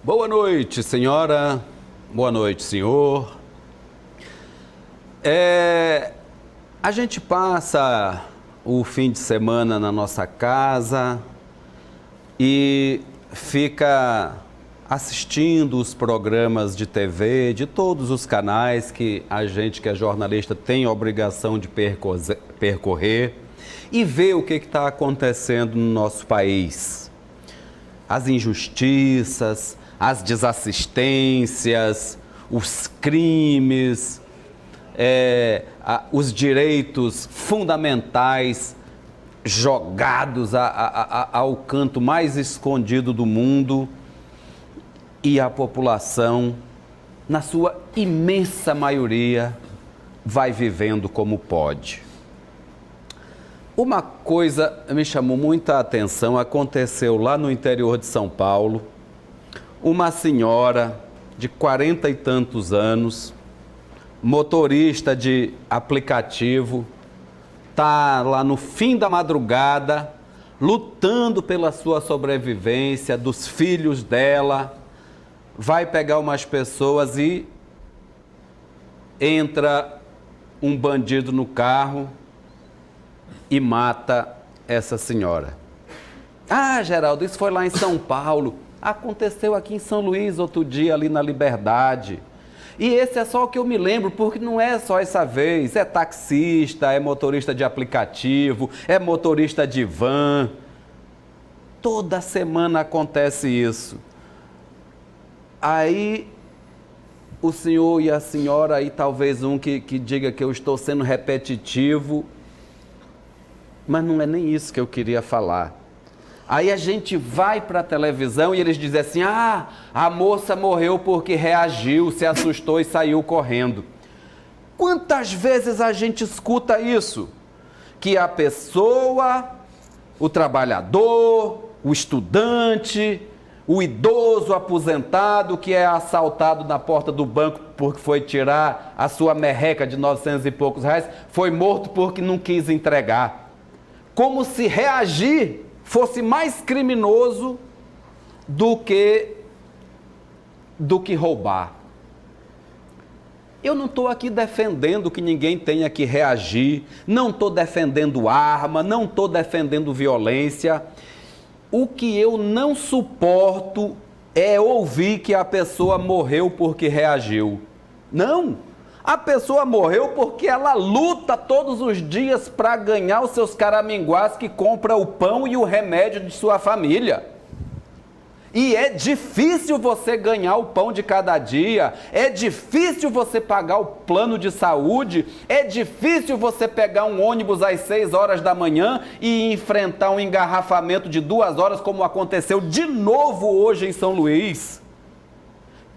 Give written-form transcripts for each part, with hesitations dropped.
Boa noite, senhora. Boa noite, senhor. A gente passa o fim de semana na nossa casa e fica assistindo os programas de TV de todos os canais que a gente que é jornalista tem a obrigação de percorrer e ver o que está acontecendo no nosso país. As injustiças, as desassistências, os crimes, os direitos fundamentais jogados ao canto mais escondido do mundo e a população, na sua imensa maioria, vai vivendo como pode. Uma coisa me chamou muita atenção, aconteceu lá no interior de São Paulo. Uma senhora de 40 e tantos anos, motorista de aplicativo, está lá no fim da madrugada, lutando pela sua sobrevivência, dos filhos dela, vai pegar umas pessoas e entra um bandido no carro e mata essa senhora. Ah, Geraldo, isso foi lá em São Paulo. Aconteceu aqui em São Luís outro dia, ali na Liberdade. E esse é só o que eu me lembro, porque não é só essa vez. É taxista, é motorista de aplicativo, é motorista de van. Toda semana acontece isso. Aí o senhor e a senhora, aí talvez um que diga que eu estou sendo repetitivo, mas não é nem isso que eu queria falar. Aí a gente vai para a televisão e eles dizem assim, a moça morreu porque reagiu, se assustou e saiu correndo. Quantas vezes a gente escuta isso? Que a pessoa, o trabalhador, o estudante, o idoso aposentado que é assaltado na porta do banco porque foi tirar a sua merreca de 900 e poucos reais, foi morto porque não quis entregar. Como se reagir fosse mais criminoso do que roubar. Eu não estou aqui defendendo que ninguém tenha que reagir, não estou defendendo arma, não estou defendendo violência. O que eu não suporto é ouvir que a pessoa morreu porque reagiu. Não! A pessoa morreu porque ela luta todos os dias para ganhar os seus caraminguás que compra o pão e o remédio de sua família. E é difícil você ganhar o pão de cada dia, é difícil você pagar o plano de saúde, é difícil você pegar um ônibus às 6 horas da manhã e enfrentar um engarrafamento de 2 horas, como aconteceu de novo hoje em São Luís.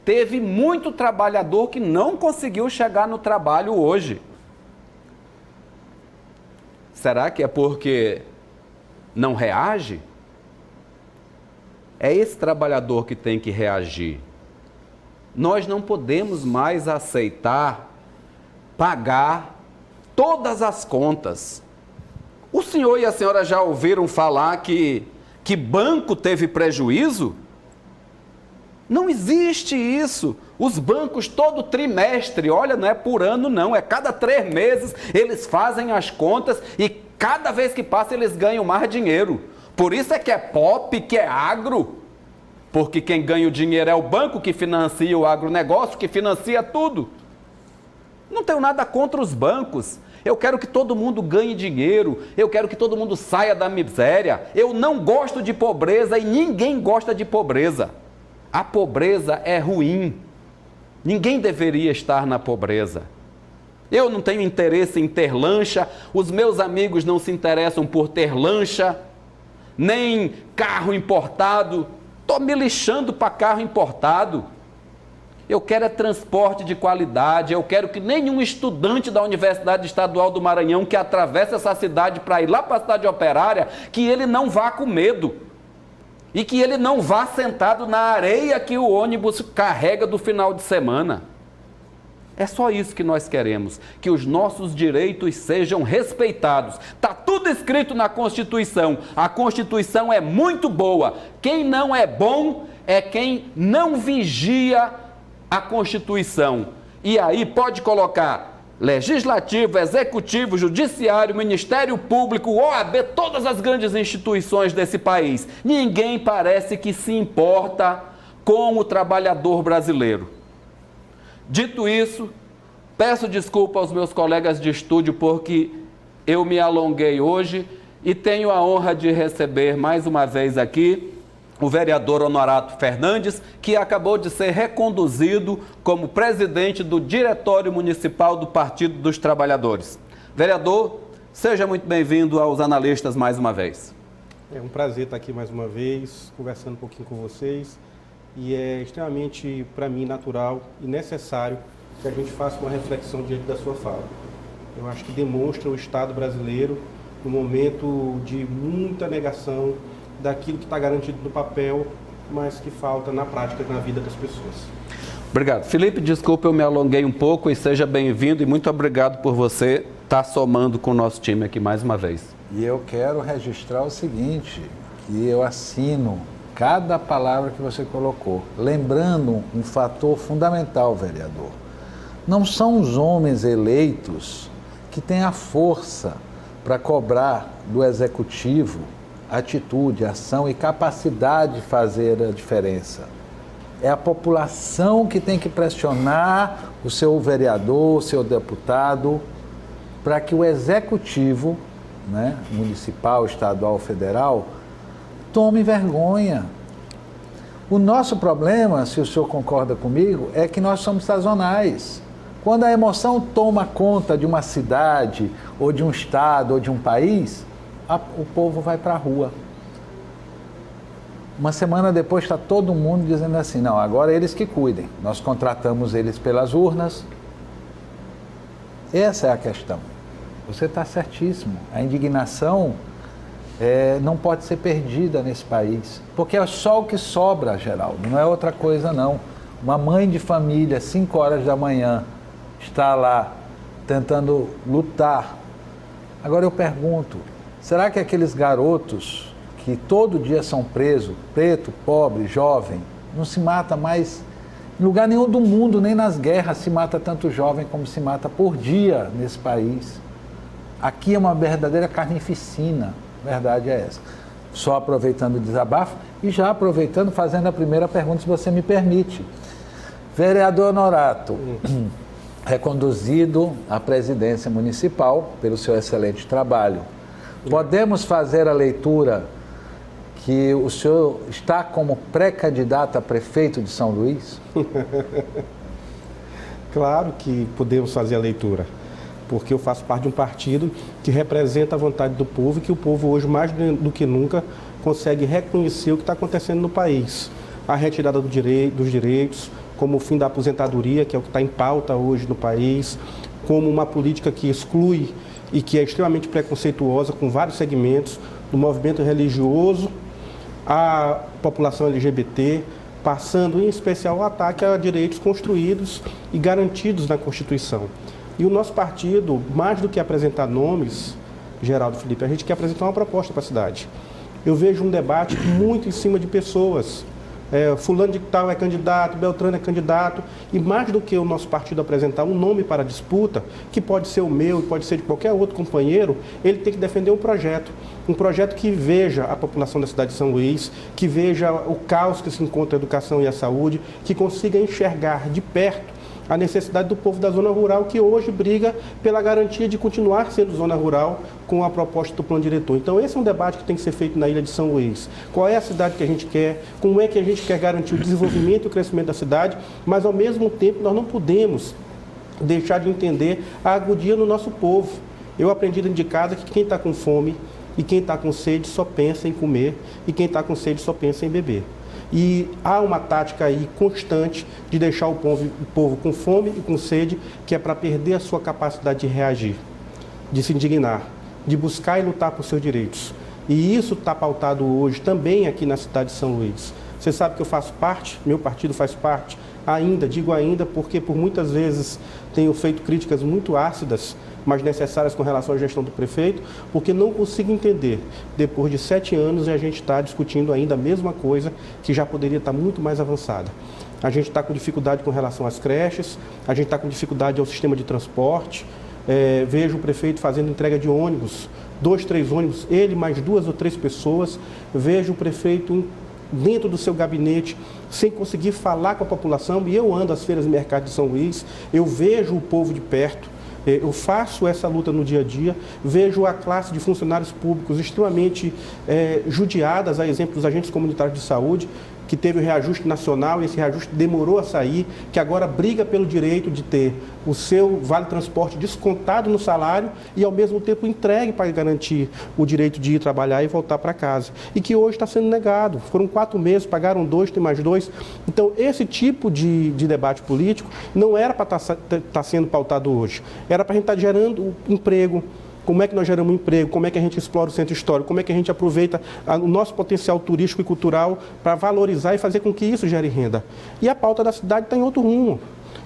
Teve muito trabalhador que não conseguiu chegar no trabalho hoje. Será que é porque não reage? É esse trabalhador que tem que reagir. Nós não podemos mais aceitar pagar todas as contas. O senhor e a senhora já ouviram falar que banco teve prejuízo? Não existe isso. Os bancos todo trimestre, olha, não é por ano não, é cada 3 meses eles fazem as contas e cada vez que passa eles ganham mais dinheiro. Por isso é que é pop, que é agro, porque quem ganha o dinheiro é o banco que financia o agronegócio, que financia tudo. Não tenho nada contra os bancos. Eu quero que todo mundo ganhe dinheiro, eu quero que todo mundo saia da miséria. Eu não gosto de pobreza e ninguém gosta de pobreza. A pobreza é ruim. Ninguém deveria estar na pobreza. Eu não tenho interesse em ter lancha, os meus amigos não se interessam por ter lancha, nem carro importado. Estou me lixando para carro importado. Eu quero é transporte de qualidade, eu quero que nenhum estudante da Universidade Estadual do Maranhão que atravessa essa cidade para ir lá para a cidade operária, que ele não vá com medo. E que ele não vá sentado na areia que o ônibus carrega do final de semana. É só isso que nós queremos, que os nossos direitos sejam respeitados. Está tudo escrito na Constituição. A Constituição é muito boa. Quem não é bom é quem não vigia a Constituição. E aí pode colocar Legislativo, Executivo, Judiciário, Ministério Público, OAB, todas as grandes instituições desse país. Ninguém parece que se importa com o trabalhador brasileiro. Dito isso, peço desculpa aos meus colegas de estúdio porque eu me alonguei hoje e tenho a honra de receber mais uma vez aqui o vereador Honorato Fernandes, que acabou de ser reconduzido como presidente do Diretório Municipal do Partido dos Trabalhadores. Vereador, seja muito bem-vindo aos analistas mais uma vez. É um prazer estar aqui mais uma vez, conversando um pouquinho com vocês. E é extremamente, para mim, natural e necessário que a gente faça uma reflexão diante da sua fala. Eu acho que demonstra o Estado brasileiro no momento de muita negação daquilo que está garantido no papel, mas que falta na prática, na vida das pessoas. Obrigado. Felipe, desculpa, eu me alonguei um pouco e seja bem-vindo e muito obrigado por você estar somando com o nosso time aqui mais uma vez. E eu quero registrar o seguinte, que eu assino cada palavra que você colocou, lembrando um fator fundamental, vereador. Não são os homens eleitos que têm a força para cobrar do executivo atitude, ação e capacidade de fazer a diferença. É a população que tem que pressionar o seu vereador, o seu deputado, para que o executivo, né, municipal, estadual, federal, tome vergonha. O nosso problema, se o senhor concorda comigo, é que nós somos sazonais. Quando a emoção toma conta de uma cidade, ou de um estado, ou de um país, o povo vai para a rua. Uma semana depois está todo mundo dizendo assim, não, agora eles que cuidem. Nós contratamos eles pelas urnas. Essa é a questão. Você está certíssimo. A indignação não pode ser perdida nesse país. Porque é só o que sobra, Geraldo. Não é outra coisa, não. Uma mãe de família, 5 horas da manhã, está lá tentando lutar. Agora eu pergunto, será que aqueles garotos que todo dia são presos, preto, pobre, jovem, não se mata mais em lugar nenhum do mundo, nem nas guerras se mata tanto jovem como se mata por dia nesse país? Aqui é uma verdadeira carnificina, a verdade é essa. Só aproveitando o desabafo e já aproveitando, fazendo a primeira pergunta, se você me permite. Vereador Honorato, reconduzido à presidência municipal pelo seu excelente trabalho. Podemos fazer a leitura que o senhor está como pré-candidato a prefeito de São Luís? Claro que podemos fazer a leitura, porque eu faço parte de um partido que representa a vontade do povo e que o povo hoje, mais do que nunca, consegue reconhecer o que está acontecendo no país. A retirada dos direitos, como o fim da aposentadoria, que é o que está em pauta hoje no país, como uma política que exclui e que é extremamente preconceituosa com vários segmentos, do movimento religioso à população LGBT, passando em especial o ataque a direitos construídos e garantidos na Constituição. E o nosso partido, mais do que apresentar nomes, Geraldo, Felipe, a gente quer apresentar uma proposta para a cidade. Eu vejo um debate muito em cima de pessoas. Fulano de tal é candidato, Beltrano é candidato, e mais do que o nosso partido apresentar um nome para a disputa, que pode ser o meu e pode ser de qualquer outro companheiro, ele tem que defender um projeto que veja a população da cidade de São Luís, que veja o caos que se encontra a educação e a saúde, que consiga enxergar de perto a necessidade do povo da zona rural, que hoje briga pela garantia de continuar sendo zona rural com a proposta do plano diretor. Então esse é um debate que tem que ser feito na ilha de São Luís. Qual é a cidade que a gente quer, como é que a gente quer garantir o desenvolvimento e o crescimento da cidade, mas ao mesmo tempo nós não podemos deixar de entender a agonia no nosso povo. Eu aprendi dentro de casa que quem está com fome e quem está com sede só pensa em comer e quem está com sede só pensa em beber. E há uma tática aí constante de deixar o povo com fome e com sede, que é para perder a sua capacidade de reagir, de se indignar, de buscar e lutar por seus direitos. E isso está pautado hoje também aqui na cidade de São Luís. Você sabe que eu faço parte, meu partido faz parte, ainda, digo ainda, porque por muitas vezes tenho feito críticas muito ácidas, mas necessárias com relação à gestão do prefeito, porque não consigo entender, depois de 7 anos, a gente está discutindo ainda a mesma coisa, que já poderia estar muito mais avançada. A gente está com dificuldade com relação às creches, a gente está com dificuldade ao sistema de transporte. Vejo o prefeito fazendo entrega de ônibus, 2, 3 ônibus, ele mais 2 ou 3 pessoas. Vejo o prefeito dentro do seu gabinete, sem conseguir falar com a população. E eu ando às feiras e mercados de São Luís, eu vejo o povo de perto, eu faço essa luta no dia a dia, vejo a classe de funcionários públicos extremamente judiadas, a exemplo dos agentes comunitários de saúde, que teve o reajuste nacional e esse reajuste demorou a sair, que agora briga pelo direito de ter o seu vale-transporte descontado no salário e, ao mesmo tempo, entregue para garantir o direito de ir trabalhar e voltar para casa. E que hoje está sendo negado. Foram 4 meses, pagaram 2, tem mais 2. Então, esse tipo de debate político não era para estar sendo pautado hoje. Era para a gente estar gerando emprego. Como é que nós geramos emprego, como é que a gente explora o centro histórico, como é que a gente aproveita o nosso potencial turístico e cultural para valorizar e fazer com que isso gere renda. E a pauta da cidade está em outro rumo.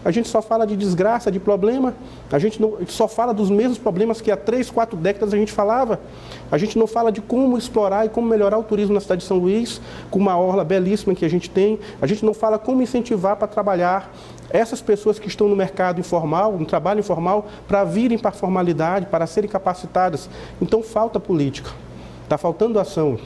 A gente só fala de desgraça, de problema, a gente só fala dos mesmos problemas que há 3, 4 décadas a gente falava. A gente não fala de como explorar e como melhorar o turismo na cidade de São Luís, com uma orla belíssima que a gente tem. A gente não fala como incentivar para trabalhar essas pessoas que estão no mercado informal, no trabalho informal, para virem para a formalidade, para serem capacitadas. Então falta política, está faltando ação.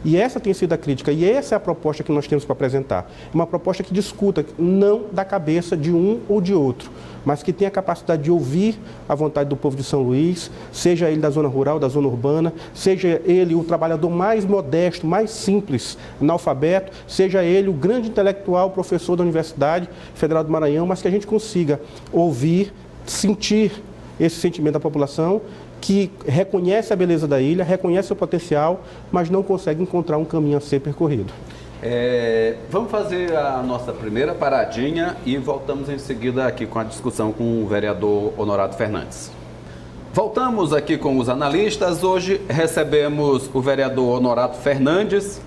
E essa tem sido a crítica, e essa é a proposta que nós temos para apresentar. Uma proposta que discuta, não da cabeça de um ou de outro, mas que tenha a capacidade de ouvir a vontade do povo de São Luís, seja ele da zona rural, da zona urbana, seja ele o trabalhador mais modesto, mais simples, analfabeto, seja ele o grande intelectual, professor da Universidade Federal do Maranhão, mas que a gente consiga ouvir, sentir esse sentimento da população, que reconhece a beleza da ilha, reconhece o potencial, mas não consegue encontrar um caminho a ser percorrido. Vamos fazer a nossa primeira paradinha e voltamos em seguida aqui com a discussão com o vereador Honorato Fernandes. Voltamos aqui com os analistas. Hoje recebemos o vereador Honorato Fernandes,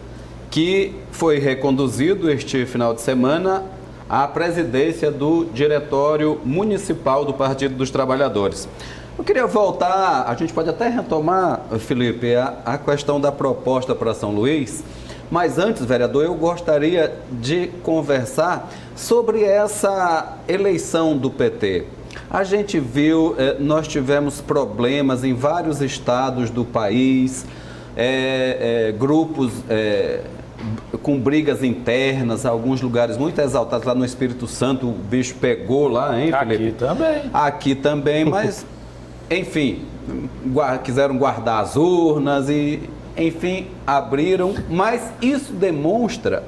que foi reconduzido este final de semana à presidência do Diretório Municipal do Partido dos Trabalhadores. Eu queria voltar, a gente pode até retomar, Felipe, a questão da proposta para São Luís, mas antes, vereador, eu gostaria de conversar sobre essa eleição do PT. A gente viu, nós tivemos problemas em vários estados do país, grupos com brigas internas, alguns lugares muito exaltados, lá no Espírito Santo o bicho pegou lá, hein, Felipe? Aqui também. Aqui também, mas... Enfim, quiseram guardar as urnas e, enfim, abriram, mas isso demonstra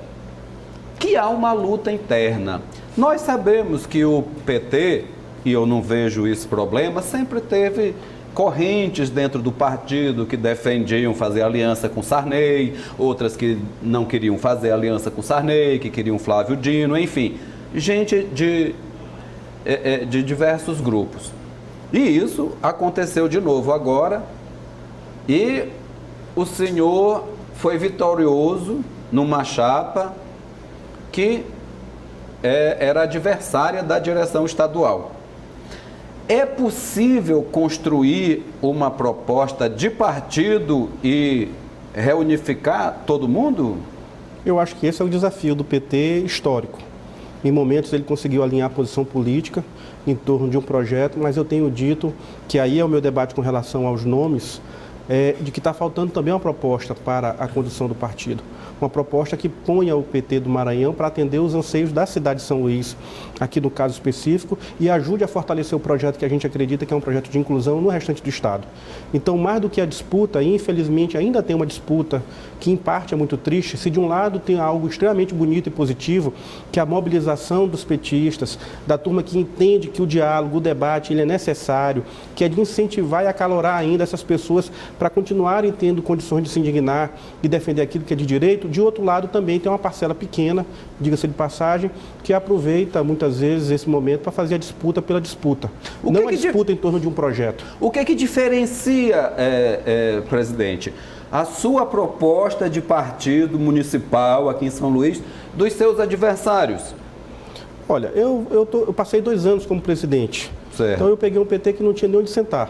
que há uma luta interna. Nós sabemos que o PT, e eu não vejo esse problema, sempre teve correntes dentro do partido que defendiam fazer aliança com Sarney, outras que não queriam fazer aliança com Sarney, que queriam Flávio Dino, enfim, gente de diversos grupos. E isso aconteceu de novo agora, e o senhor foi vitorioso numa chapa que era adversária da direção estadual. É possível construir uma proposta de partido e reunificar todo mundo? Eu acho que esse é o desafio do PT histórico. Em momentos ele conseguiu alinhar a posição política em torno de um projeto, mas eu tenho dito que aí é o meu debate com relação aos nomes, de que está faltando também uma proposta para a condução do partido. Uma proposta que ponha o PT do Maranhão para atender os anseios da cidade de São Luís, aqui no caso específico, e ajude a fortalecer o projeto que a gente acredita que é um projeto de inclusão no restante do Estado. Então, mais do que a disputa, infelizmente ainda tem uma disputa que em parte é muito triste, se de um lado tem algo extremamente bonito e positivo, que é a mobilização dos petistas, da turma que entende que o diálogo, o debate, ele é necessário, que é de incentivar e acalorar ainda essas pessoas para continuarem tendo condições de se indignar e defender aquilo que é de direito. De outro lado, também tem uma parcela pequena, diga-se de passagem, que aproveita muitas vezes esse momento para fazer a disputa pela disputa. Não a disputa em torno de um projeto. O que diferencia, presidente, a sua proposta de partido municipal aqui em São Luís dos seus adversários? Olha, eu passei 2 anos como presidente. Certo. Então eu peguei um PT que não tinha nem onde sentar.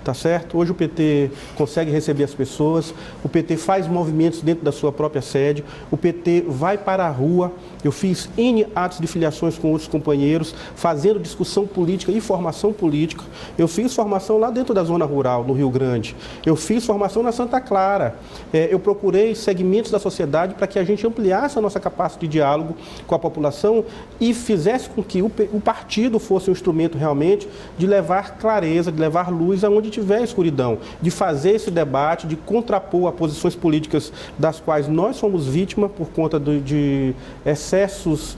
Tá certo? Hoje o PT consegue receber as pessoas, o PT faz movimentos dentro da sua própria sede, o PT vai para a rua. Eu fiz N atos de filiações com outros companheiros, fazendo discussão política e formação política. Eu fiz formação lá dentro da zona rural, no Rio Grande. Eu fiz formação na Santa Clara. Eu procurei segmentos da sociedade para que a gente ampliasse a nossa capacidade de diálogo com a população e fizesse com que o partido fosse um instrumento realmente de levar clareza, de levar luz aonde tiver escuridão, de fazer esse debate, de contrapor a posições políticas das quais nós somos vítima por conta de excessos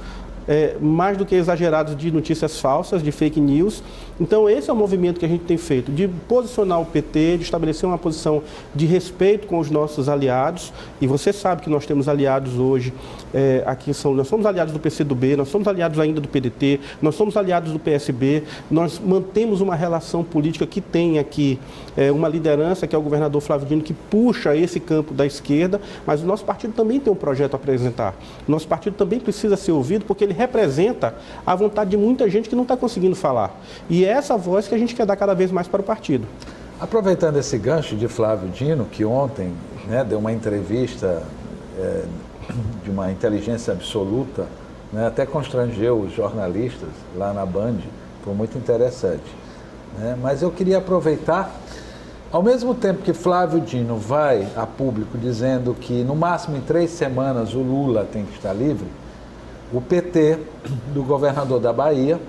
mais do que exagerados de notícias falsas, de fake news. Então esse é o movimento que a gente tem feito, de posicionar o PT, de estabelecer uma posição de respeito com os nossos aliados. E você sabe que nós temos aliados hoje aqui em São Luís. Nós somos aliados do PCdoB, nós somos aliados ainda do PDT, nós somos aliados do PSB. Nós mantemos uma relação política que tem aqui uma liderança, que é o governador Flávio Dino, que puxa esse campo da esquerda, mas o nosso partido também tem um projeto a apresentar. O nosso partido também precisa ser ouvido, porque ele representa a vontade de muita gente que não está conseguindo falar. E é essa voz que a gente quer dar cada vez mais para o partido. Aproveitando esse gancho de Flávio Dino, que ontem deu uma entrevista de uma inteligência absoluta, até constrangeu os jornalistas lá na Band, foi muito interessante. Mas eu queria aproveitar, ao mesmo tempo que Flávio Dino vai a público dizendo que no máximo em 3 semanas o Lula tem que estar livre, o PT do governador da Bahia,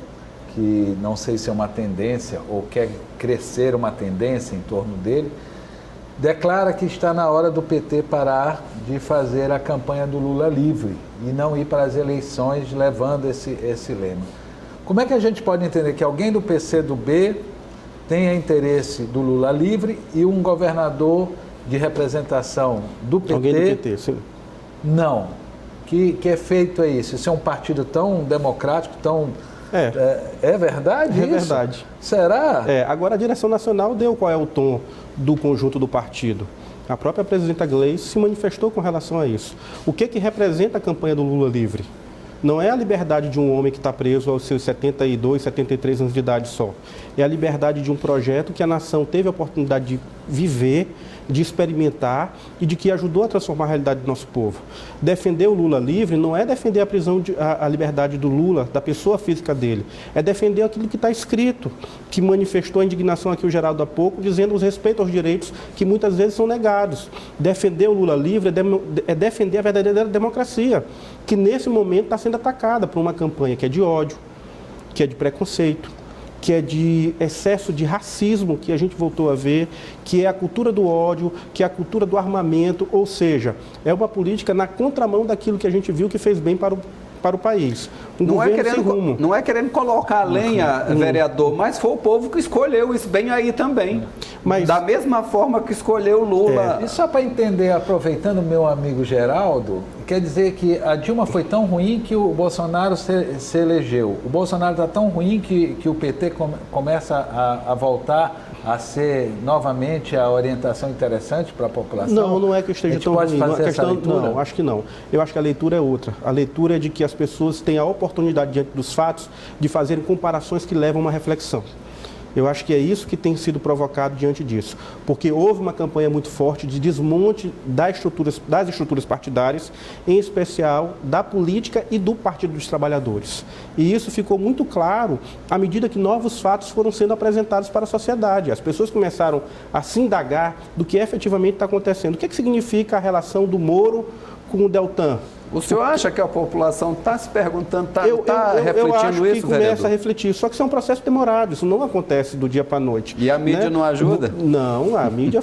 que não sei se é uma tendência ou quer crescer uma tendência em torno dele, declara que está na hora do PT parar de fazer a campanha do Lula livre e não ir para as eleições levando esse lema. Como é que a gente pode entender que alguém do PCdoB tenha interesse do Lula livre e um governador de representação do PT... Alguém do PT, sim. Não. Que efeito é isso? Isso é um partido tão democrático, tão... É verdade isso? É verdade. Será? Agora a direção nacional deu qual é o tom do conjunto do partido. A própria presidenta Gleice se manifestou com relação a isso. O que representa a campanha do Lula livre? Não é a liberdade de um homem que está preso aos seus 72, 73 anos de idade só. É a liberdade de um projeto que a nação teve a oportunidade de viver, de experimentar e de que ajudou a transformar a realidade do nosso povo. Defender o Lula livre não é defender a prisão, a liberdade do Lula, da pessoa física dele. É defender aquilo que está escrito, que manifestou a indignação aqui o Geraldo há pouco, dizendo os respeitos aos direitos que muitas vezes são negados. Defender o Lula livre é defender a verdadeira democracia, que nesse momento está sendo atacada por uma campanha que é de ódio, que é de preconceito, que é de excesso de racismo que a gente voltou a ver, que é a cultura do ódio, que é a cultura do armamento, ou seja, é uma política na contramão daquilo que a gente viu que fez bem para o país. Não é querendo colocar a lenha, vereador, mas foi o povo que escolheu isso bem aí também. Mas, da mesma forma que escolheu o Lula. E só para entender, aproveitando o meu amigo Geraldo, quer dizer que a Dilma foi tão ruim que o Bolsonaro se elegeu. O Bolsonaro está tão ruim que o PT começa a voltar a ser novamente a orientação interessante para a população? Não é que esteja tão ruim. Não, acho que não. Eu acho que a leitura é outra. A leitura é de que as pessoas têm a oportunidade, diante dos fatos, de fazerem comparações que levam a uma reflexão. Eu acho que é isso que tem sido provocado diante disso, porque houve uma campanha muito forte de desmonte das estruturas partidárias, em especial da política e do Partido dos Trabalhadores. E isso ficou muito claro à medida que novos fatos foram sendo apresentados para a sociedade. As pessoas começaram a se indagar do que efetivamente está acontecendo. O que significa a relação do Moro com o Deltan? O senhor acha que a população está se perguntando, está refletindo eu acho que isso, começa vereador? a refletir, só que isso é um processo demorado, isso não acontece do dia para a noite. E a mídia não ajuda? Não, a mídia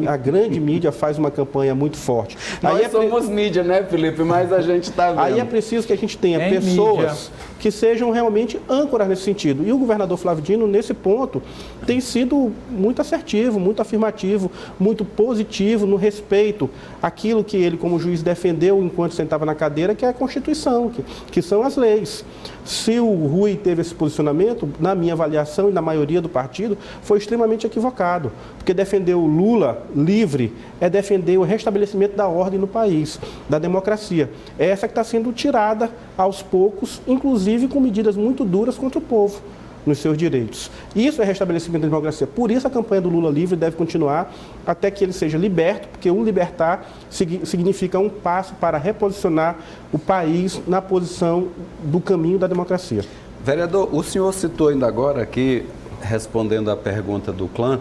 a grande mídia faz uma campanha muito forte. Nós somos mídia, né, Felipe? Mas a gente está vendo. Aí é preciso que a gente tenha pessoas que sejam realmente âncoras nesse sentido. E o governador Flávio Dino, nesse ponto, tem sido muito assertivo, muito afirmativo, muito positivo no respeito àquilo que ele, como juiz, defendeu enquanto sentava na cadeira, que é a Constituição, que são as leis. Se o Rui teve esse posicionamento, na minha avaliação e na maioria do partido, foi extremamente equivocado, porque defender o Lula livre é defender o restabelecimento da ordem no país, da democracia. É essa que está sendo tirada aos poucos, inclusive com medidas muito duras contra o povo, nos seus direitos. Isso é restabelecimento da democracia. Por isso a campanha do Lula livre deve continuar até que ele seja liberto, porque o libertar significa um passo para reposicionar o país na posição do caminho da democracia. Vereador, o senhor citou ainda agora aqui, respondendo à pergunta do clã,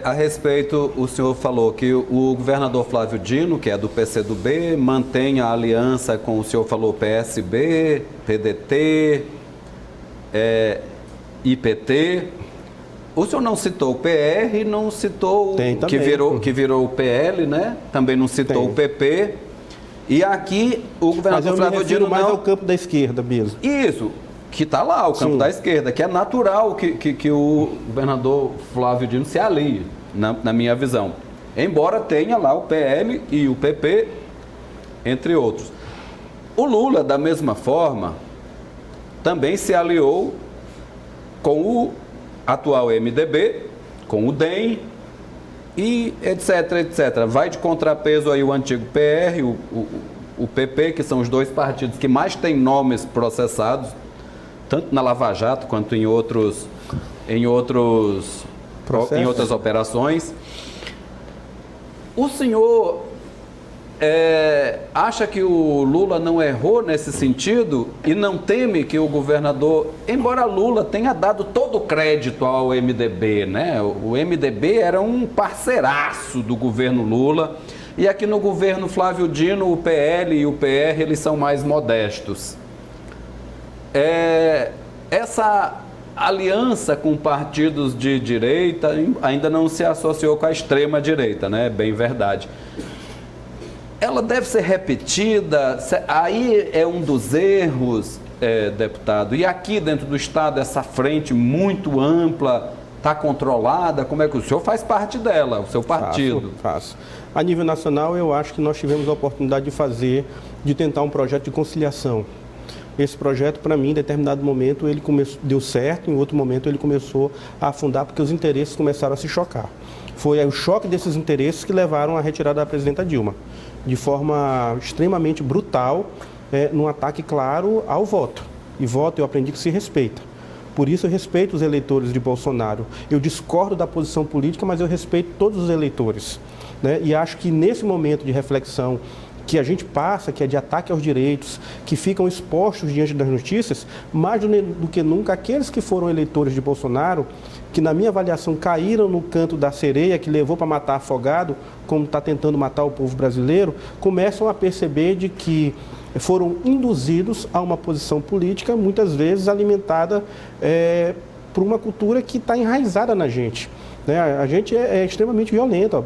a respeito, o senhor falou que o governador Flávio Dino, que é do PCdoB, mantém a aliança com, o senhor falou, PSB, PDT, IPT. O senhor não citou o PR, não citou que virou o PL, né? Também não citou o PP. E aqui o governador Flávio Dino mais ao campo da esquerda mesmo. Isso, que está lá, o campo da esquerda, que é natural que o governador Flávio Dino se alie, na minha visão. Embora tenha lá o PL e o PP, entre outros. O Lula, da mesma forma, também se aliou com o atual MDB, com o DEM e etc, etc. Vai de contrapeso aí o antigo PR, o PP, que são os dois partidos que mais têm nomes processados, tanto na Lava Jato quanto em outras operações. O senhor acha que o Lula não errou nesse sentido e não teme que o governador, embora Lula tenha dado todo o crédito ao MDB, né? O MDB era um parceiraço do governo Lula e aqui no governo Flávio Dino, o PL e o PR, eles são mais modestos. Essa aliança com partidos de direita ainda não se associou com a extrema direita, né? Bem verdade. Ela deve ser repetida, aí é um dos erros, deputado. E aqui dentro do Estado, essa frente muito ampla está controlada? Como é que o senhor faz parte dela, o seu partido? Faço. A nível nacional, eu acho que nós tivemos a oportunidade de tentar um projeto de conciliação. Esse projeto, para mim, em determinado momento, ele deu certo, em outro momento ele começou a afundar, porque os interesses começaram a se chocar. Foi o choque desses interesses que levaram à retirada da presidenta Dilma, de forma extremamente brutal, num ataque claro ao voto. E voto, eu aprendi que se respeita. Por isso eu respeito os eleitores de Bolsonaro. Eu discordo da posição política, mas eu respeito todos os eleitores, né? E acho que nesse momento de reflexão que a gente passa, que é de ataque aos direitos, que ficam expostos diante das notícias, mais do que nunca, aqueles que foram eleitores de Bolsonaro, que na minha avaliação caíram no canto da sereia, que levou para matar afogado, como está tentando matar o povo brasileiro, começam a perceber de que foram induzidos a uma posição política, muitas vezes alimentada por uma cultura que está enraizada na gente. A gente é extremamente violento,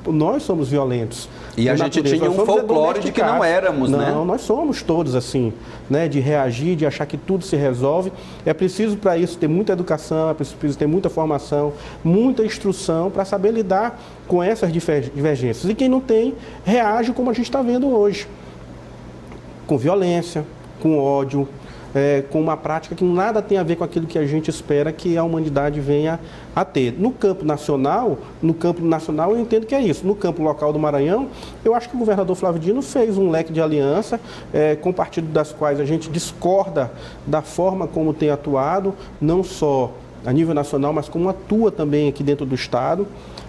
nós somos violentos. E a gente tinha um folclore de que não éramos, né? Não, nós somos todos assim, né? De reagir, de achar que tudo se resolve. É preciso para isso ter muita educação, é preciso ter muita formação, muita instrução para saber lidar com essas divergências. E quem não tem, reage como a gente está vendo hoje. Com violência, com ódio, com uma prática que nada tem a ver com aquilo que a gente espera que a humanidade venha a ter. No campo nacional eu entendo que é isso. No campo local do Maranhão, eu acho que o governador Flávio Dino fez um leque de aliança com partidos das quais a gente discorda da forma como tem atuado, não só a nível nacional, mas como atua também aqui dentro do Estado,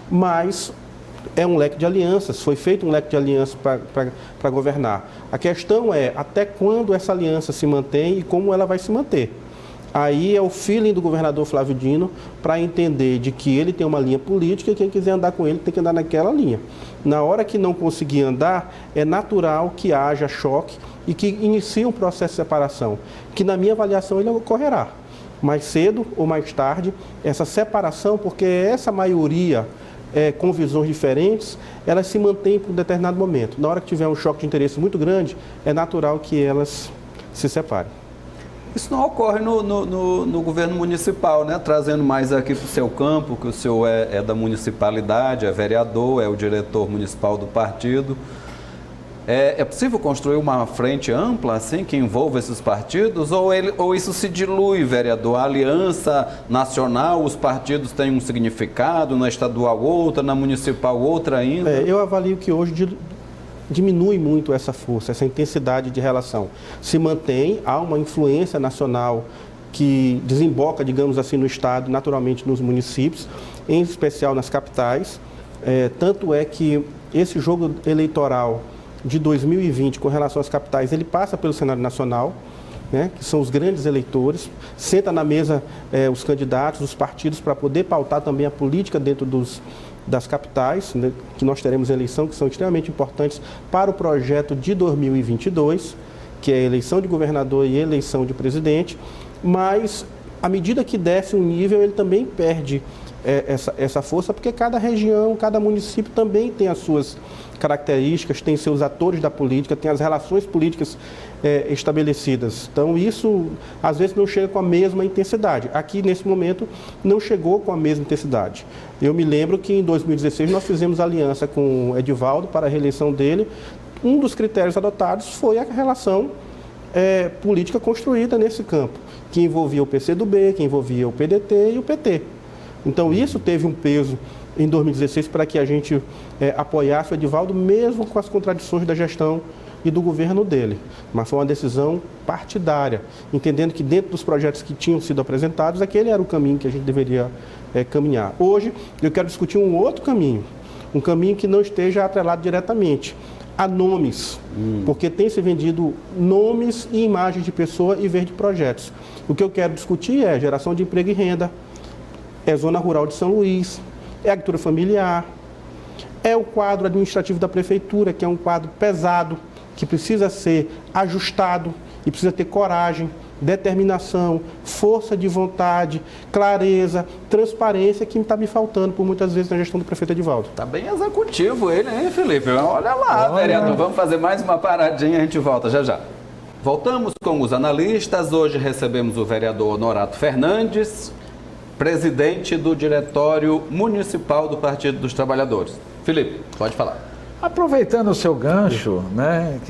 mas é um leque de alianças, foi feito um leque de alianças para governar. A questão é até quando essa aliança se mantém e como ela vai se manter. Aí é o feeling do governador Flávio Dino para entender de que ele tem uma linha política e quem quiser andar com ele tem que andar naquela linha. Na hora que não conseguir andar, é natural que haja choque e que inicie um processo de separação, que na minha avaliação ele ocorrerá. Mais cedo ou mais tarde, essa separação, porque essa maioria com visões diferentes, elas se mantêm por um determinado momento. Na hora que tiver um choque de interesse muito grande, é natural que elas se separem. Isso não ocorre no governo municipal, né? Trazendo mais aqui para o seu campo, que o senhor é da municipalidade, é vereador, é o diretor municipal do partido. É possível construir uma frente ampla, assim, que envolva esses partidos? Ou isso se dilui, vereador? A aliança nacional, os partidos têm um significado, na estadual outra, na municipal outra ainda? Eu avalio que hoje diminui muito essa força, essa intensidade de relação. Se mantém, há uma influência nacional que desemboca, digamos assim, no Estado, naturalmente nos municípios, em especial nas capitais. Tanto é que esse jogo eleitoral de 2020 com relação às capitais, ele passa pelo cenário nacional, né, que são os grandes eleitores, senta na mesa os candidatos, os partidos, para poder pautar também a política dentro das capitais, né, que nós teremos eleição, que são extremamente importantes para o projeto de 2022, que é a eleição de governador e eleição de presidente, mas à medida que desce um nível, ele também perde essa força, porque cada região, cada município também tem as suas características, tem seus atores da política, tem as relações políticas estabelecidas. Então, isso às vezes não chega com a mesma intensidade. Aqui, nesse momento, não chegou com a mesma intensidade. Eu me lembro que em 2016 nós fizemos aliança com o Edivaldo para a reeleição dele. Um dos critérios adotados foi a relação política construída nesse campo, que envolvia o PCdoB, que envolvia o PDT e o PT. Então, isso teve um peso em 2016 para que a gente apoiasse o Edivaldo, mesmo com as contradições da gestão e do governo dele. Mas foi uma decisão partidária, entendendo que dentro dos projetos que tinham sido apresentados, aquele era o caminho que a gente deveria caminhar. Hoje, eu quero discutir um outro caminho, um caminho que não esteja atrelado diretamente a nomes, porque tem se vendido nomes e imagens de pessoa em vez de projetos. O que eu quero discutir é geração de emprego e renda, é Zona Rural de São Luís, é agricultura familiar, é o quadro administrativo da prefeitura, que é um quadro pesado, que precisa ser ajustado e precisa ter coragem, determinação, força de vontade, clareza, transparência, que está me faltando por muitas vezes na gestão do prefeito Edivaldo. Está bem executivo ele, hein, Felipe? Olha lá, vereador, vamos fazer mais uma paradinha e a gente volta já já. Voltamos com os analistas. Hoje recebemos o vereador Honorato Fernandes, presidente do Diretório Municipal do Partido dos Trabalhadores. Felipe, pode falar. Aproveitando o seu gancho, né,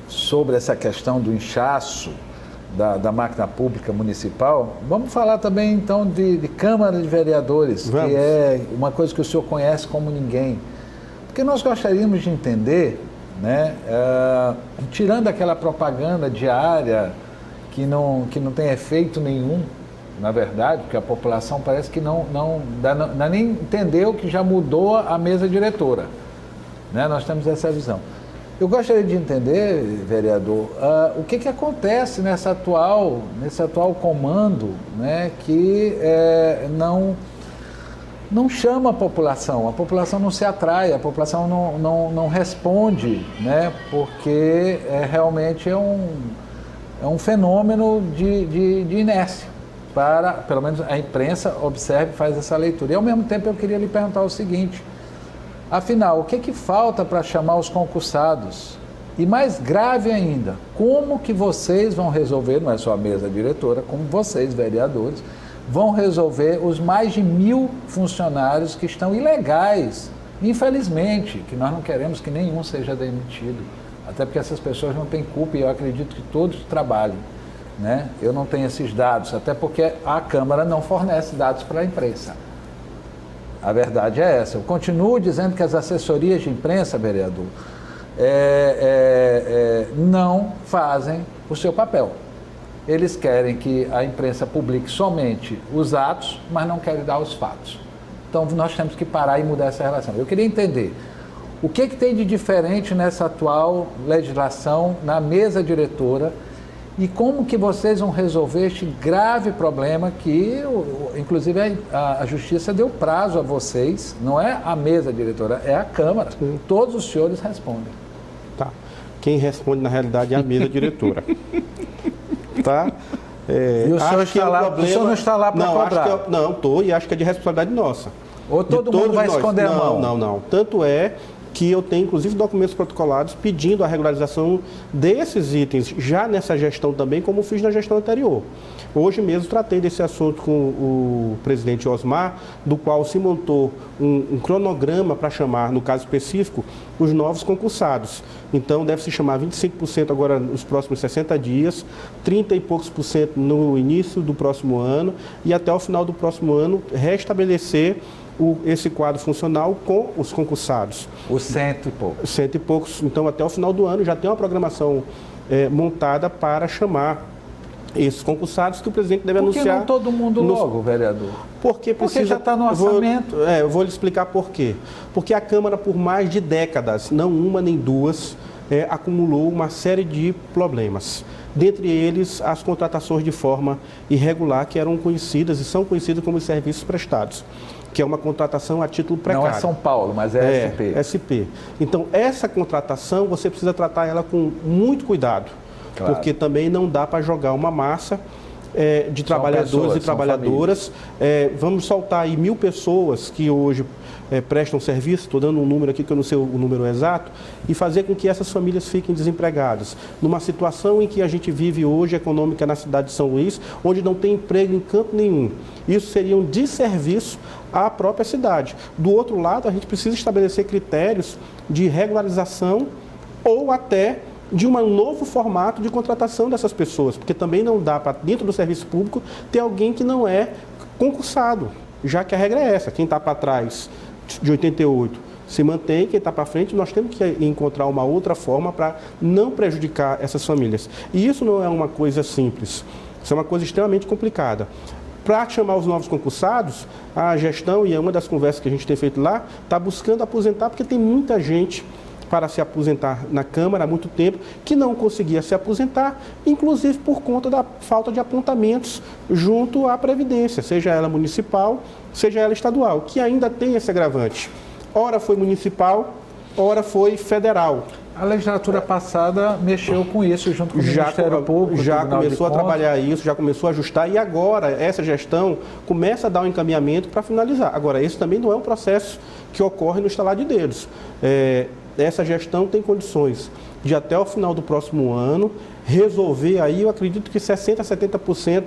sobre essa questão do inchaço da máquina pública municipal, vamos falar também então de Câmara de Vereadores, que é uma coisa que o senhor conhece como ninguém. Porque nós gostaríamos de entender, né, tirando aquela propaganda diária que não tem efeito nenhum, na verdade, porque a população parece que não nem entendeu que já mudou a mesa diretora, né? Nós temos essa visão. Eu gostaria de entender, vereador, o que acontece nesse atual comando, né, que não chama a população não se atrai, a população não responde, né, porque realmente é um fenômeno de inércia. Pelo menos a imprensa observe e faz essa leitura. E ao mesmo tempo eu queria lhe perguntar o seguinte, afinal, o que falta para chamar os concursados? E mais grave ainda, como que vocês vão resolver, não é só a mesa diretora, como vocês, vereadores, vão resolver os mais de 1.000 funcionários que estão ilegais, infelizmente, que nós não queremos que nenhum seja demitido, até porque essas pessoas não têm culpa e eu acredito que todos trabalhem. Né? Eu não tenho esses dados, até porque a Câmara não fornece dados para a imprensa. A verdade é essa. Eu continuo dizendo que as assessorias de imprensa, vereador, não fazem o seu papel. Eles querem que a imprensa publique somente os atos, mas não querem dar os fatos. Então nós temos que parar e mudar essa relação. Eu queria entender o que tem de diferente nessa atual legislação, na mesa diretora, e como que vocês vão resolver este grave problema que, inclusive, a Justiça deu prazo a vocês, não é a mesa diretora, é a Câmara. Sim. Todos os senhores respondem. Tá. Quem responde, na realidade, é a mesa diretora. Tá? E o senhor está lá, o senhor não está lá para cobrar? Não, estou, e acho que é de responsabilidade nossa. Ou todo mundo vai esconder a mão? Não. Tanto é que eu tenho, inclusive, documentos protocolados pedindo a regularização desses itens, já nessa gestão também, como fiz na gestão anterior. Hoje mesmo tratei desse assunto com o presidente Osmar, do qual se montou um cronograma para chamar, no caso específico, os novos concursados. Então, deve se chamar 25% agora nos próximos 60 dias, 30 e poucos por cento no início do próximo ano e até o final do próximo ano restabelecer esse quadro funcional com os concursados. Os 100 e poucos. 100 e poucos. Então, até o final do ano já tem uma programação montada para chamar esses concursados que o presidente deve anunciar. Por que não todo mundo logo, vereador? Porque já está no orçamento. Eu vou lhe explicar por quê. Porque a Câmara, por mais de décadas, não uma nem duas, acumulou uma série de problemas. Dentre eles, as contratações de forma irregular, que eram conhecidas e são conhecidas como serviços prestados, que é uma contratação a título precário. Não é São Paulo, mas é SP. SP. Então, essa contratação, você precisa tratar ela com muito cuidado. Claro. Porque também não dá para jogar uma massa de trabalhadores e trabalhadoras. Vamos soltar aí 1.000 pessoas que hoje prestam serviço, estou dando um número aqui que eu não sei o número exato, e fazer com que essas famílias fiquem desempregadas. Numa situação em que a gente vive hoje, econômica, na cidade de São Luís, onde não tem emprego em canto nenhum. Isso seria um desserviço à própria cidade. Do outro lado, a gente precisa estabelecer critérios de regularização ou até de um novo formato de contratação dessas pessoas, porque também não dá para, dentro do serviço público, ter alguém que não é concursado, já que a regra é essa, quem está para trás de 88 se mantém, quem está para frente, nós temos que encontrar uma outra forma para não prejudicar essas famílias. E isso não é uma coisa simples, isso é uma coisa extremamente complicada. Para chamar os novos concursados, a gestão, e é uma das conversas que a gente tem feito lá, está buscando aposentar, porque tem muita gente para se aposentar na Câmara há muito tempo, que não conseguia se aposentar, inclusive por conta da falta de apontamentos junto à Previdência, seja ela municipal, seja ela estadual, que ainda tem esse agravante. Ora foi municipal, ora foi federal. A legislatura passada mexeu com isso junto com o Ministério Público. Já começou a trabalhar isso, já começou a ajustar e agora essa gestão começa a dar um encaminhamento para finalizar. Agora, esse também não é um processo que ocorre no estalar de dedos. Essa gestão tem condições de até o final do próximo ano resolver aí, eu acredito que 60% a 70%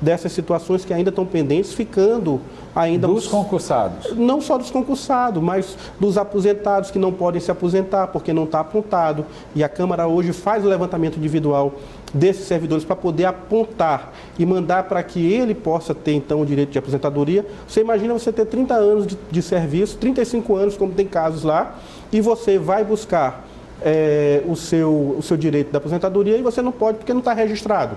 dessas situações que ainda estão pendentes, ficando ainda... Dos concursados? Não só dos concursados, mas dos aposentados que não podem se aposentar porque não está apontado. E a Câmara hoje faz o levantamento individual desses servidores para poder apontar e mandar para que ele possa ter, então, o direito de aposentadoria. Você imagina você ter 30 anos de serviço, 35 anos, como tem casos lá, e você vai buscar o seu direito da aposentadoria e você não pode porque não está registrado.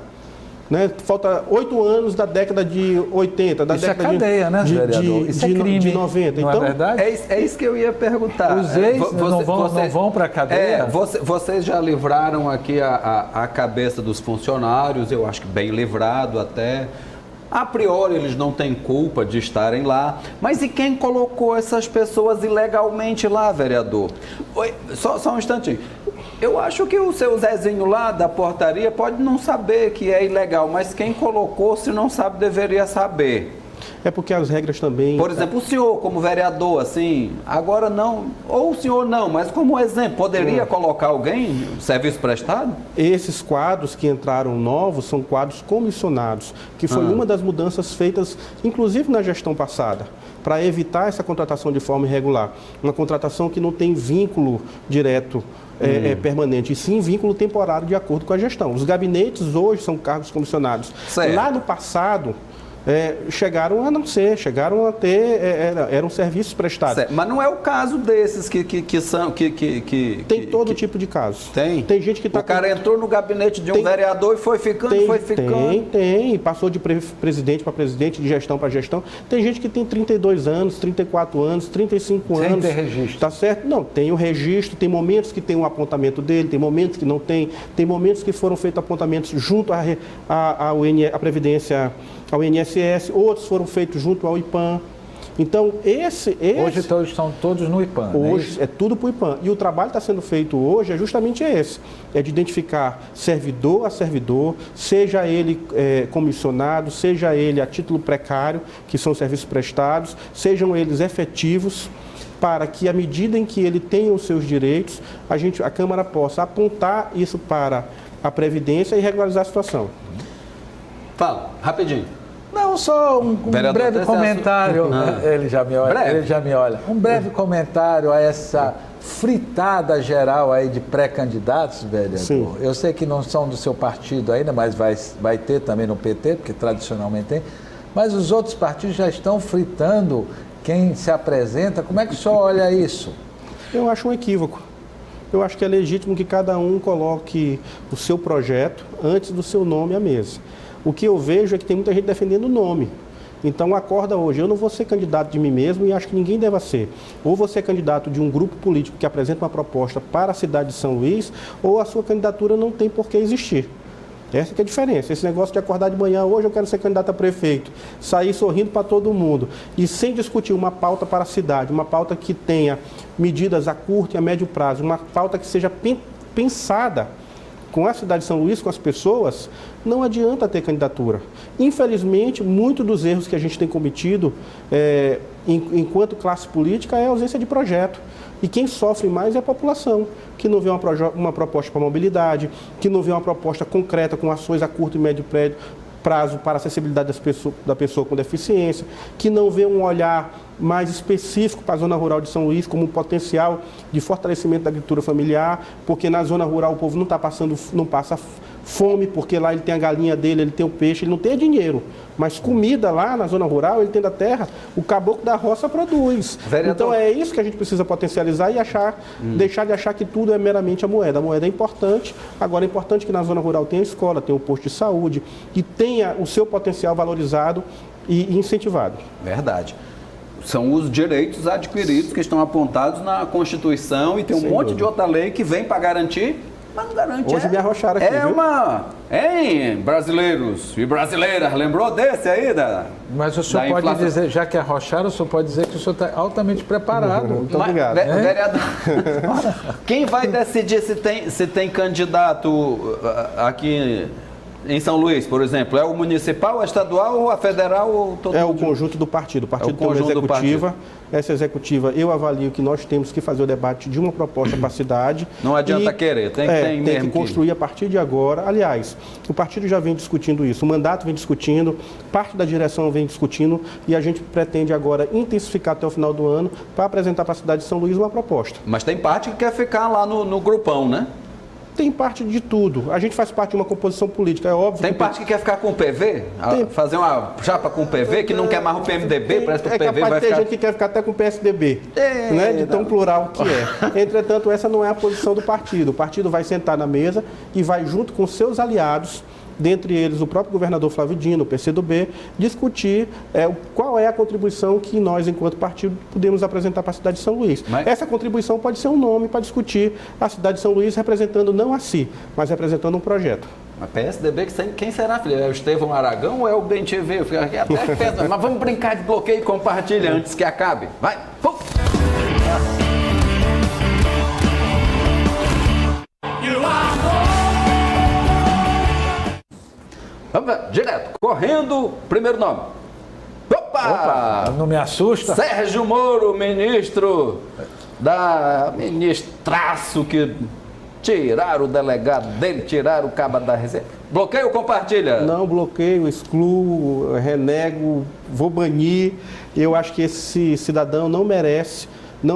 Né? Falta 8 anos da década de 80, da isso década é cadeia, né, vereador? Isso é crime, de 90. Não então, é verdade? É isso que eu ia perguntar. Os ex não vão para a cadeia? Vocês já livraram aqui a cabeça dos funcionários, eu acho que bem livrado até. A priori, eles não têm culpa de estarem lá. Mas e quem colocou essas pessoas ilegalmente lá, vereador? Só um instantinho. Eu acho que o seu Zezinho lá da portaria pode não saber que é ilegal, mas quem colocou, se não sabe, deveria saber. É porque as regras também... Por exemplo, o senhor como vereador, assim, agora não, ou o senhor não, mas como exemplo, poderia colocar alguém serviço prestado? Esses quadros que entraram novos são quadros comissionados, que foi uma das mudanças feitas, inclusive na gestão passada, para evitar essa contratação de forma irregular. Uma contratação que não tem vínculo direto permanente, e sim vínculo temporário de acordo com a gestão. Os gabinetes hoje são cargos comissionados. Certo. Lá no passado... chegaram a não ser, chegaram a ter, eram serviços prestados. Certo. Mas não é o caso desses que são... Tem todo tipo de caso. Tem? Tem gente que está... O cara entrou no gabinete de um vereador e foi ficando, Tem, passou de presidente para presidente, de gestão para gestão. Tem gente que tem 32 anos, 34 anos, 35 anos. Sem ter registro. Tá certo? Não, tem o registro, tem momentos que tem um apontamento dele, tem momentos que não tem momentos que foram feitos apontamentos junto à Previdência, ao INSS, outros foram feitos junto ao IPAM. Então, hoje estão todos no IPAM. Hoje é tudo para o IPAM. E o trabalho que está sendo feito hoje é justamente esse. É de identificar servidor a servidor, seja ele comissionado, seja ele a título precário, que são serviços prestados, sejam eles efetivos, para que, à medida em que ele tenha os seus direitos, a Câmara possa apontar isso para a Previdência e regularizar a situação. Fala, rapidinho. Não, só um breve comentário. Ele já me olha, ele já me olha. Um breve comentário a essa fritada geral aí de pré-candidatos, vereador. Sim. Eu sei que não são do seu partido ainda, mas vai ter também no PT, porque tradicionalmente tem. Mas os outros partidos já estão fritando quem se apresenta. Como é que o senhor olha isso? Eu acho um equívoco. Eu acho que é legítimo que cada um coloque o seu projeto antes do seu nome à mesa. O que eu vejo é que tem muita gente defendendo o nome. Então, acorda hoje, eu não vou ser candidato de mim mesmo e acho que ninguém deva ser. Ou você é candidato de um grupo político que apresenta uma proposta para a cidade de São Luís, ou a sua candidatura não tem por que existir. Essa que é a diferença. Esse negócio de acordar de manhã, hoje eu quero ser candidato a prefeito, sair sorrindo para todo mundo e sem discutir uma pauta para a cidade, uma pauta que tenha medidas a curto e a médio prazo, uma pauta que seja pensada com a cidade de São Luís, com as pessoas, não adianta ter candidatura. Infelizmente, muitos dos erros que a gente tem cometido enquanto classe política é a ausência de projeto. E quem sofre mais é a população, que não vê uma proposta para mobilidade, que não vê uma proposta concreta com ações a curto e médio prazo para a acessibilidade da pessoa com deficiência, que não vê um olhar mais específico para a zona rural de São Luís como um potencial de fortalecimento da agricultura familiar, porque na zona rural o povo não passa fome, porque lá ele tem a galinha dele, ele tem o peixe, ele não tem dinheiro, mas comida lá na zona rural, ele tem da terra, o caboclo da roça produz. Vereador. Então é isso que a gente precisa potencializar e deixar de achar que tudo é meramente a moeda. A moeda é importante, agora é importante que na zona rural tenha escola, tenha um posto de saúde e tenha o seu potencial valorizado e incentivado. Verdade. São os direitos adquiridos que estão apontados na Constituição e tem um monte de outra lei que vem para garantir, mas não garante. Hoje me arrocharam aqui, Hein, brasileiros e brasileiras, lembrou desse aí? Mas o senhor pode dizer, já que arrocharam, o senhor pode dizer que o senhor está altamente preparado. Muito obrigado. Vereador, quem vai decidir se tem candidato aqui em São Luís, por exemplo? É o municipal, a estadual, ou a federal? Ou todo o conjunto do partido. O partido tem uma executiva. Essa executiva, eu avalio que nós temos que fazer o debate de uma proposta para a cidade. Não adianta querer, tem que construir a partir de agora. Aliás, o partido já vem discutindo isso, o mandato vem discutindo, parte da direção vem discutindo e a gente pretende agora intensificar até o final do ano para apresentar para a cidade de São Luís uma proposta. Mas tem parte que quer ficar lá no grupão, né? Tem parte de tudo. A gente faz parte de uma composição política, é óbvio. Tem parte que quer ficar com o PV? Fazer uma chapa com o PV, que não quer mais o PMDB, parece que o PV vai ficar... É capaz de ter gente que quer ficar até com o PSDB, né? De tão plural que é. Entretanto, essa não é a posição do partido. O partido vai sentar na mesa e vai, junto com seus aliados, dentre eles o próprio governador Flávio Dino, o PCdoB, discutir qual é a contribuição que nós, enquanto partido, podemos apresentar para a cidade de São Luís. Essa contribuição pode ser um nome para discutir a cidade de São Luís representando não a si, mas representando um projeto. Mas PSDB, quem será, filho? É o Estevão Aragão ou é o BenTV? Eu fico aqui até pensa, mas vamos brincar de bloqueio e compartilha antes que acabe. Vai! Vamos ver, direto, correndo, primeiro nome. Opa! Não me assusta. Sérgio Moro, ministro ministraço que tiraram o delegado dele, tiraram o cabo da reserva. Bloqueio ou compartilha? Não, bloqueio, excluo, renego, vou banir. Eu acho que esse cidadão não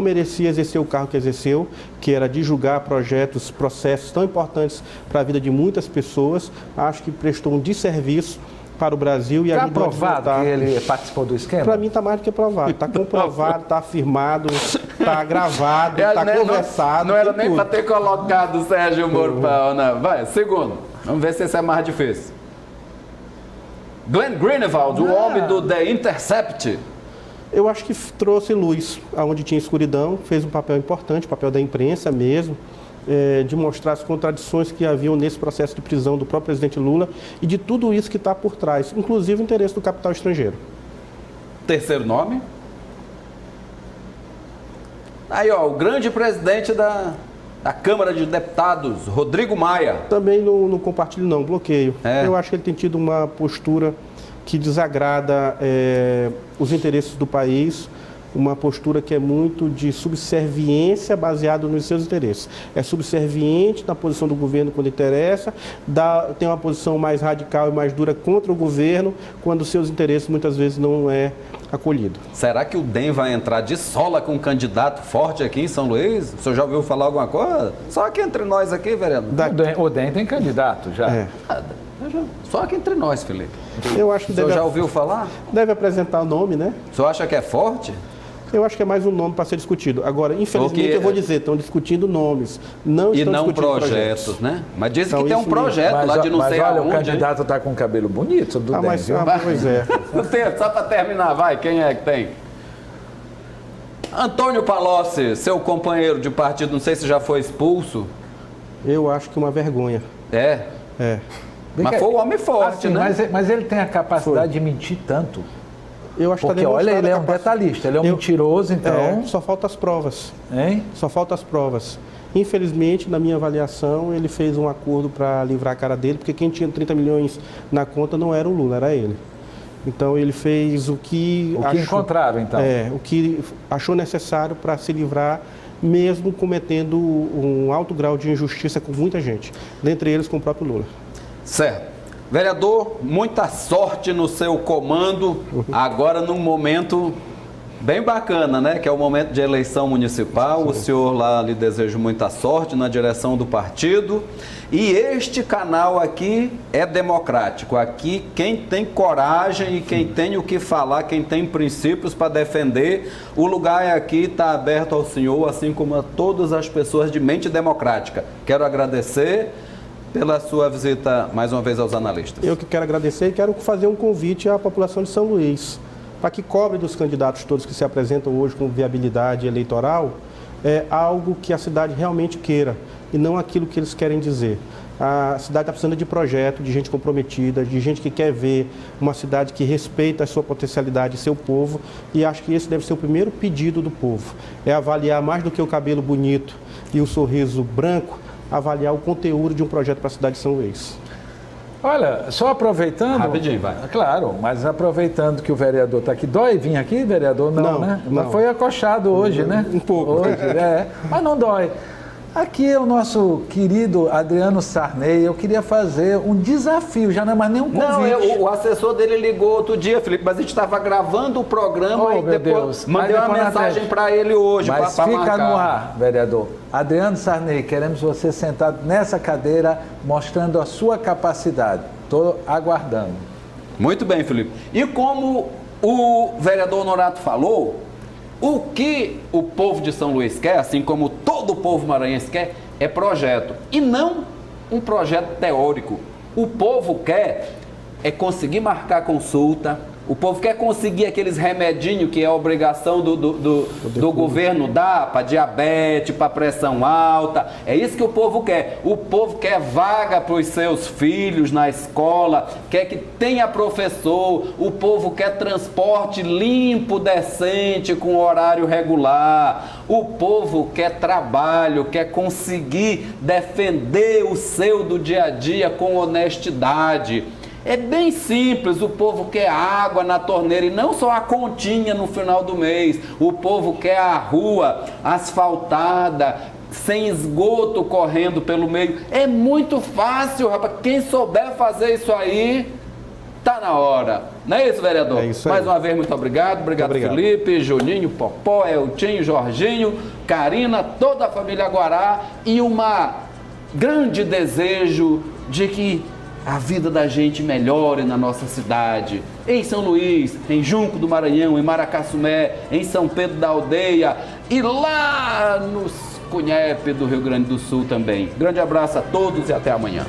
merecia exercer o cargo que exerceu, que era de julgar processos tão importantes para a vida de muitas pessoas. Acho que prestou um desserviço para o Brasil e ajudou a desmontar. Está provado que ele participou do esquema? Para mim está mais do que provado. Está comprovado, está afirmado, está gravado, está conversado. Não era nem para ter colocado o Sérgio Moro para... Não. Vai, segundo. Vamos ver se esse é mais difícil. Glenn Greenwald, o homem do The Intercept. Eu acho que trouxe luz aonde tinha escuridão, fez um papel importante, papel da imprensa mesmo, de mostrar as contradições que haviam nesse processo de prisão do próprio presidente Lula e de tudo isso que está por trás, inclusive o interesse do capital estrangeiro. Terceiro nome? Aí, ó, o grande presidente da Câmara de Deputados, Rodrigo Maia. Também não compartilho não, bloqueio. Eu acho que ele tem tido uma postura que desagrada os interesses do país, uma postura que é muito de subserviência baseada nos seus interesses. É subserviente na posição do governo quando interessa, tem uma posição mais radical e mais dura contra o governo quando os seus interesses muitas vezes não é acolhido. Será que o DEM vai entrar de sola com um candidato forte aqui em São Luís? O senhor já ouviu falar alguma coisa? Só aqui entre nós aqui, vereador. O DEM tem candidato já. É. Só aqui entre nós, Felipe. Eu acho que O senhor já ouviu falar? deve apresentar o nome, né? O senhor acha que é forte? Eu acho que é mais um nome para ser discutido. Agora, infelizmente, eu vou dizer, estão discutindo nomes. Não e estão não discutindo projetos, né? Mas diz então, que tem um projeto lá de não sei olha, aonde. o candidato está com cabelo bonito do DEM, viu? Pois é. Só para terminar, vai, quem é que tem? Antônio Palocci, seu companheiro de partido, não sei se já foi expulso. Eu acho que uma vergonha. É? É. Mas foi um homem forte, assim, né? Mas ele tem a capacidade de mentir tanto. Eu acho Porque, que olha, ele é um detalhista, ele é um mentiroso, então... só falta as provas. Hein? Só falta as provas. Infelizmente, na minha avaliação, ele fez um acordo para livrar a cara dele, porque quem tinha 30 milhões na conta não era o Lula, era ele. Então, ele fez o que encontraram, então. O que achou necessário para se livrar, mesmo cometendo um alto grau de injustiça com muita gente, dentre eles com o próprio Lula. Certo. Vereador, muita sorte no seu comando, agora num momento bem bacana, né? Que é o momento de eleição municipal. Sim. O senhor lá lhe desejo muita sorte na direção do partido. E este canal aqui é democrático. Aqui quem tem coragem e quem tem o que falar, quem tem princípios para defender, o lugar aqui está aberto ao senhor, assim como a todas as pessoas de mente democrática. Quero agradecer pela sua visita mais uma vez aos analistas. Eu que quero agradecer e quero fazer um convite à população de São Luís, para que cobre dos candidatos todos que se apresentam hoje com viabilidade eleitoral, algo que a cidade realmente queira e não aquilo que eles querem dizer. A cidade está precisando de projeto, de gente comprometida, de gente que quer ver uma cidade que respeita a sua potencialidade e seu povo, e acho que esse deve ser o primeiro pedido do povo, é avaliar mais do que o cabelo bonito e o sorriso branco, avaliar o conteúdo de um projeto para a cidade de São Luís. Olha, só aproveitando... Rapidinho, vai. Claro, mas aproveitando que o vereador está aqui. Dói vir aqui, vereador? Não, né? Não. Mas foi acochado hoje, né? Um pouco. Hoje, mas não dói. Aqui é o nosso querido Adriano Sarney. Eu queria fazer um desafio, já não é mais nem um convite. Não, o assessor dele ligou outro dia, Felipe, mas a gente estava gravando o programa e depois mandei uma mensagem para ele hoje. Mas fica no ar, vereador. Adriano Sarney, queremos você sentado nessa cadeira, mostrando a sua capacidade. Estou aguardando. Muito bem, Felipe. E como o vereador Honorato falou, o que o povo de São Luís quer, assim como todo o povo maranhense quer, é projeto. E não um projeto teórico. O povo quer conseguir marcar consulta, o povo quer conseguir aqueles remedinhos que é a obrigação do governo dar para diabetes, para pressão alta. É isso que o povo quer. O povo quer vaga para os seus filhos na escola, quer que tenha professor, o povo quer transporte limpo, decente, com horário regular. O povo quer trabalho, quer conseguir defender o seu do dia a dia com honestidade. É bem simples, o povo quer água na torneira e não só a continha no final do mês. O povo quer a rua asfaltada, sem esgoto correndo pelo meio. É muito fácil, rapaz. Quem souber fazer isso aí, tá na hora. Não é isso, vereador? É isso aí. Mais uma vez, muito obrigado. Obrigado, Felipe, Juninho, Popó, Eltinho, Jorginho, Karina, toda a família Guará e uma grande desejo de que a vida da gente melhore na nossa cidade. Em São Luís, em Junco do Maranhão, em Maracassumé, em São Pedro da Aldeia e lá nos Cunhepe do Rio Grande do Sul também. Grande abraço a todos e até amanhã.